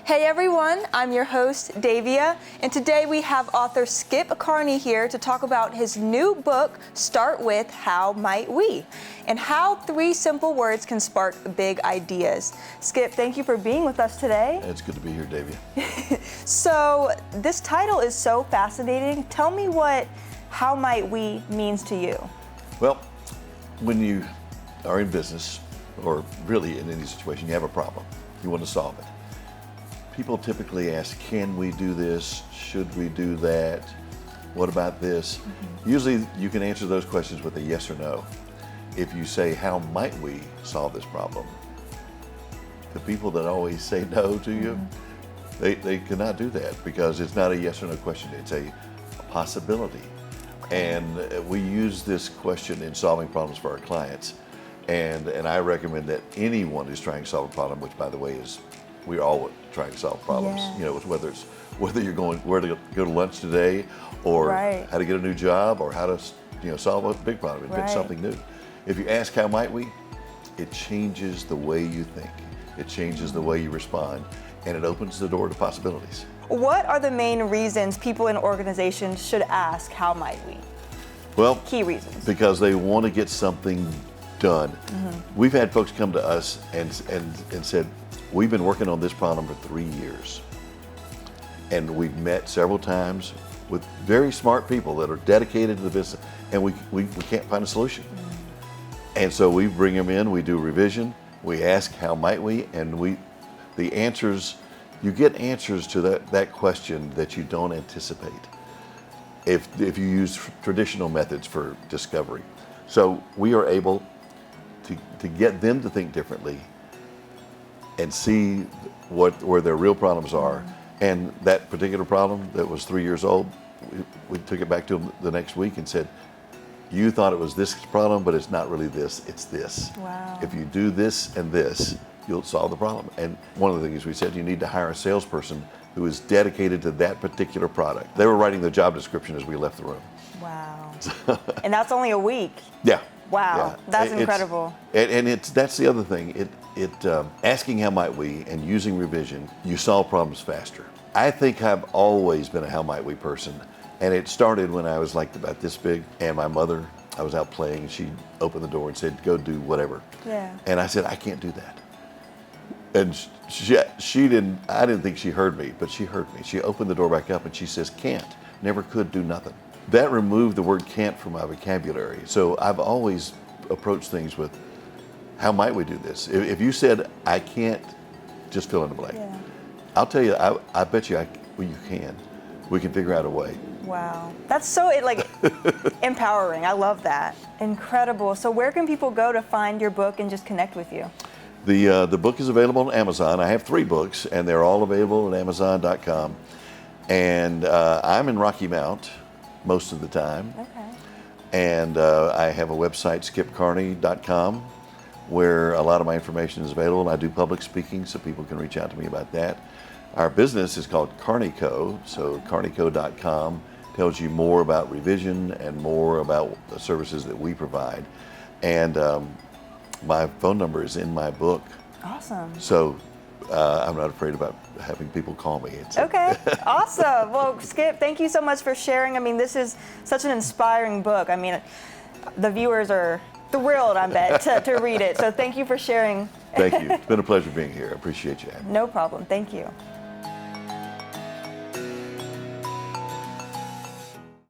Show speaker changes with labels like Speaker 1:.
Speaker 1: Hey everyone, I'm your host, Davia, and today we have author Skip Carney here to talk about his new book, Start With How Might We, and how 3 simple words can spark big ideas. Skip, thank you for being with us today.
Speaker 2: It's good to be here, Davia.
Speaker 1: So, this title is so fascinating. Tell me what How Might We means to you.
Speaker 2: Well, when you are in business, or really in any situation, you have a problem. You want to solve it. People typically ask, can we do this? Should we do that? What about this? Usually you can answer those questions with a yes or no. If you say, how might we solve this problem? The people that always say no to you, they cannot do that because it's not a yes or no question. It's a possibility. And we use this question in solving problems for our clients. And I recommend that anyone who's trying to solve a problem, which by the way is, we're all trying to solve problems,
Speaker 1: Yeah.
Speaker 2: you know, whether you're going where to go to lunch today, or how to get a new job, or how to solve a big problem, invent something new. If you ask how might we, it changes the way you think, it changes the way you respond, and it opens the door to possibilities.
Speaker 1: What are the main reasons people in organizations should ask how might we?
Speaker 2: Well,
Speaker 1: Key reasons.
Speaker 2: Because they want to get something done. We've had folks come to us and said, we've been working on this problem for 3 years. And we've met several times with very smart people that are dedicated to the business, and we can't find a solution. And so we bring them in, we do revision, we ask how might we, and the answers, you get answers to that question that you don't anticipate if you use traditional methods for discovery. So we are able to get them to think differently and see where their real problems are. And that particular problem that was 3 years old, we took it back to them the next week and said, you thought it was this problem, but it's not really this, it's this.
Speaker 1: Wow.
Speaker 2: If you do this and this, you'll solve the problem. And one of the things we said, you need to hire a salesperson who is dedicated to that particular product. They were writing the job description as we left the room.
Speaker 1: Wow. And that's only a week.
Speaker 2: Yeah.
Speaker 1: Wow,
Speaker 2: yeah.
Speaker 1: that's incredible.
Speaker 2: And that's the other thing. Asking how might we and using revision, you solve problems faster. I think I've always been a how might we person, and it started when I was like about this big, and my mother, I was out playing, and she opened the door and said, go do whatever.
Speaker 1: Yeah.
Speaker 2: And I said, I can't do that. And I didn't think she heard me, but she heard me. She opened the door back up and she says, can't, never could, do nothing. That removed the word can't from my vocabulary. So I've always approached things with, how might we do this? If you said, I can't, just fill in the blank.
Speaker 1: Yeah.
Speaker 2: I'll tell you, I bet you you can. We can figure out a way.
Speaker 1: Wow, that's so empowering. I love that. Incredible. So where can people go to find your book and just connect with you?
Speaker 2: The book is available on Amazon. I have 3 books, and they're all available at Amazon.com. And I'm in Rocky Mount most of the time.
Speaker 1: Okay.
Speaker 2: And I have a website, skipcarney.com, where a lot of my information is available. And I do public speaking, so people can reach out to me about that. Our business is called Carney Co. So carneyco.com tells you more about revision and more about the services that we provide. And my phone number is in my book.
Speaker 1: Awesome.
Speaker 2: So I'm not afraid about having people call me.
Speaker 1: Okay, awesome. Well, Skip, thank you so much for sharing. I mean, this is such an inspiring book. I mean, the viewers are thrilled, I bet, to read it. So thank you for sharing.
Speaker 2: Thank you. It's been a pleasure being here. I appreciate you.
Speaker 1: No problem. Thank you.